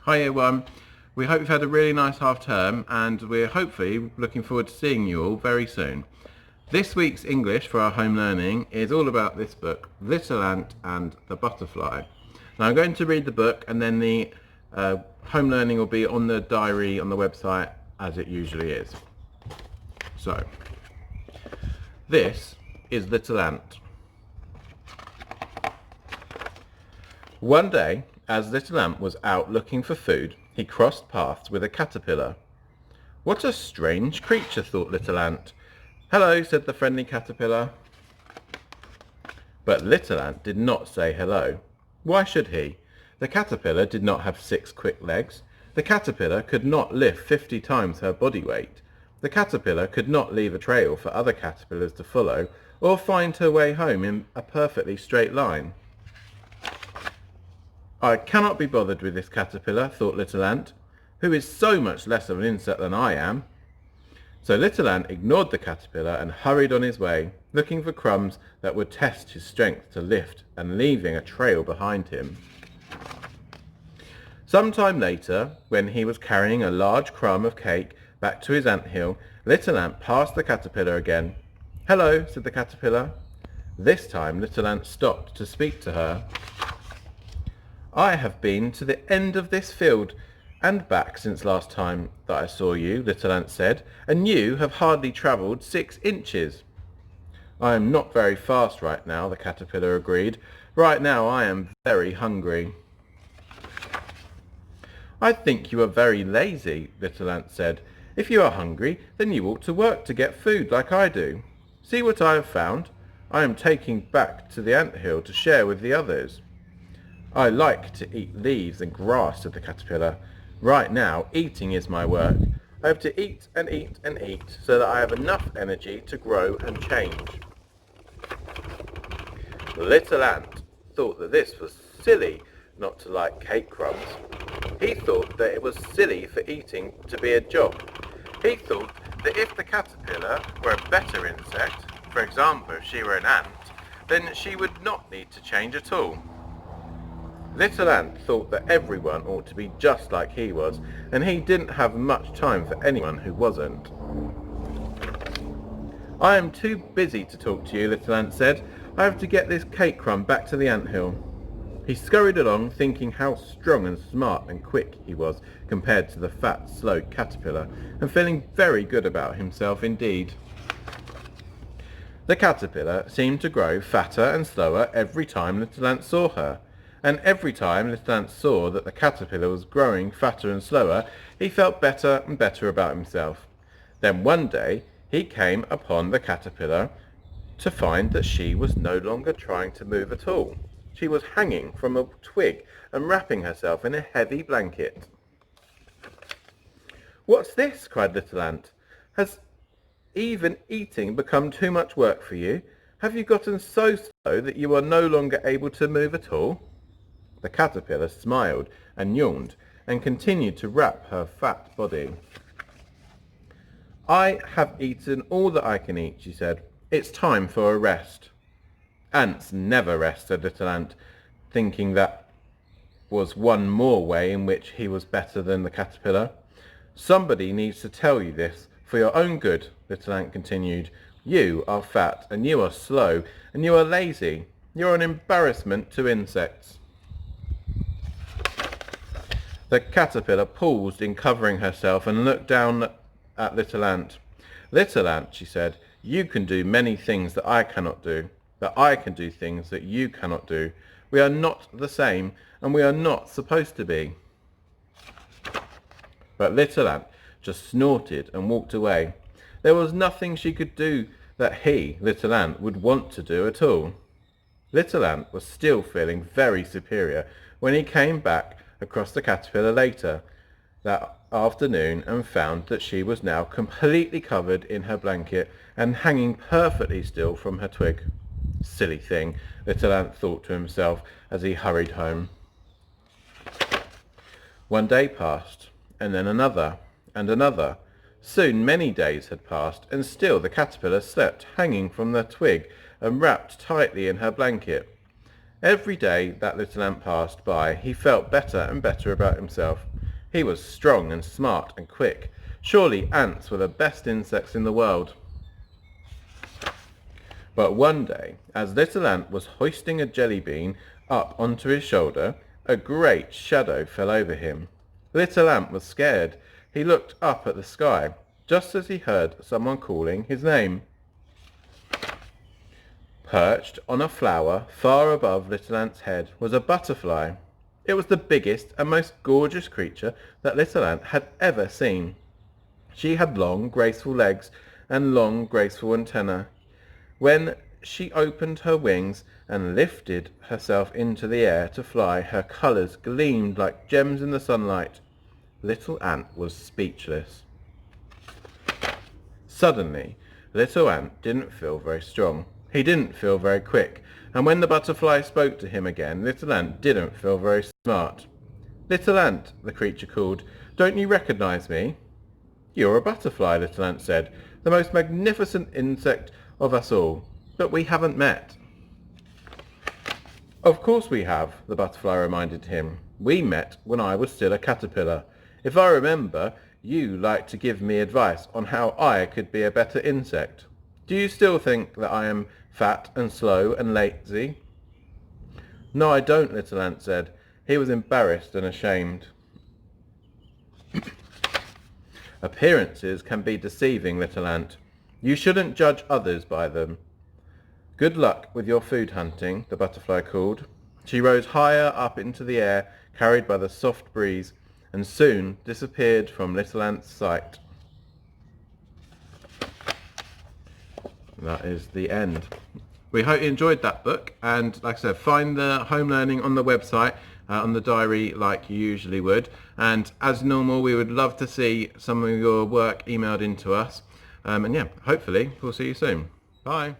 Hi everyone. We hope you've had a really nice half term and we're hopefully looking forward to seeing you all very soon. This week's English for our home learning is all about this book, Little Ant and the Butterfly. Now I'm going to read the book and then the home learning will be on the diary on the website as it usually is. So, this is Little Ant. One day, as Little Ant was out looking for food, he crossed paths with a caterpillar. What a strange creature, thought Little Ant. Hello, said the friendly caterpillar. But Little Ant did not say hello. Why should he? The caterpillar did not have 6 quick legs. The caterpillar could not lift 50 times her body weight. The caterpillar could not leave a trail for other caterpillars to follow, or find her way home in a perfectly straight line. I cannot be bothered with this caterpillar, thought Little Ant, who is so much less of an insect than I am. So Little Ant ignored the caterpillar and hurried on his way, looking for crumbs that would test his strength to lift and leaving a trail behind him. Some time later, when he was carrying a large crumb of cake back to his anthill, Little Ant passed the caterpillar again. Hello, said the caterpillar. This time Little Ant stopped to speak to her. I have been to the end of this field and back since last time that I saw you, Little Ant said, and you have hardly travelled 6 inches. I am not very fast right now, the caterpillar agreed. Right now I am very hungry. I think you are very lazy, Little Ant said. If you are hungry, then you ought to work to get food like I do. See what I have found. I am taking back to the anthill to share with the others. I like to eat leaves and grass, said the caterpillar. Right now, eating is my work. I have to eat and eat and eat so that I have enough energy to grow and change. Little Ant thought that this was silly not to like cake crumbs. He thought that it was silly for eating to be a job. He thought that if the caterpillar were a better insect, for example if she were an ant, then she would not need to change at all. Little Ant thought that everyone ought to be just like he was, and he didn't have much time for anyone who wasn't. I am too busy to talk to you, Little Ant said. I have to get this cake crumb back to the anthill. He scurried along, thinking how strong and smart and quick he was compared to the fat, slow caterpillar, and feeling very good about himself indeed. The caterpillar seemed to grow fatter and slower every time Little Ant saw her. And every time Little Ant saw that the caterpillar was growing fatter and slower, he felt better and better about himself. Then one day he came upon the caterpillar to find that she was no longer trying to move at all. She was hanging from a twig and wrapping herself in a heavy blanket. What's this? Cried Little Ant. Has even eating become too much work for you? Have you gotten so slow that you are no longer able to move at all? The caterpillar smiled and yawned and continued to wrap her fat body. I have eaten all that I can eat, she said. It's time for a rest. Ants never rest, said Little Ant, thinking that was one more way in which he was better than the caterpillar. Somebody needs to tell you this for your own good, Little Ant continued. You are fat and you are slow and you are lazy. You're an embarrassment to insects. The caterpillar paused in covering herself and looked down at Little Ant. Little Ant, she said, you can do many things that I cannot do, but I can do things that you cannot do. We are not the same, and we are not supposed to be. But Little Ant just snorted and walked away. There was nothing she could do that he, Little Ant, would want to do at all. Little Ant was still feeling very superior when he came back across the caterpillar later that afternoon and found that she was now completely covered in her blanket and hanging perfectly still from her twig. Silly thing, Little Ant thought to himself as he hurried home. One day passed, and then another, and another. Soon many days had passed, and still the caterpillar slept hanging from the twig and wrapped tightly in her blanket. Every day that Little Ant passed by, he felt better and better about himself. He was strong and smart and quick. Surely ants were the best insects in the world. But one day, as Little Ant was hoisting a jelly bean up onto his shoulder, a great shadow fell over him. Little Ant was scared. He looked up at the sky, just as he heard someone calling his name. Perched on a flower far above Little Ant's head was a butterfly. It was the biggest and most gorgeous creature that Little Ant had ever seen. She had long, graceful legs and long, graceful antennae. When she opened her wings and lifted herself into the air to fly, her colours gleamed like gems in the sunlight. Little Ant was speechless. Suddenly, Little Ant didn't feel very strong. He didn't feel very quick, and when the butterfly spoke to him again, Little Ant didn't feel very smart. "Little Ant," the creature called, "don't you recognize me?" "You're a butterfly," Little Ant said, "the most magnificent insect of us all, but we haven't met." "Of course we have," the butterfly reminded him. "We met when I was still a caterpillar. If I remember, you liked to give me advice on how I could be a better insect. Do you still think that I am fat and slow and lazy?" "No, I don't," Little Ant said. He was embarrassed and ashamed. "Appearances can be deceiving, Little Ant. You shouldn't judge others by them." "Good luck with your food hunting," the butterfly called. She rose higher up into the air, carried by the soft breeze, and soon disappeared from Little Ant's sight. That is the end. We hope you enjoyed that book, and like I said, find the home learning on the website, on the diary like you usually would, and as normal we would love to see some of your work emailed into us, and yeah, hopefully we'll see you soon. Bye.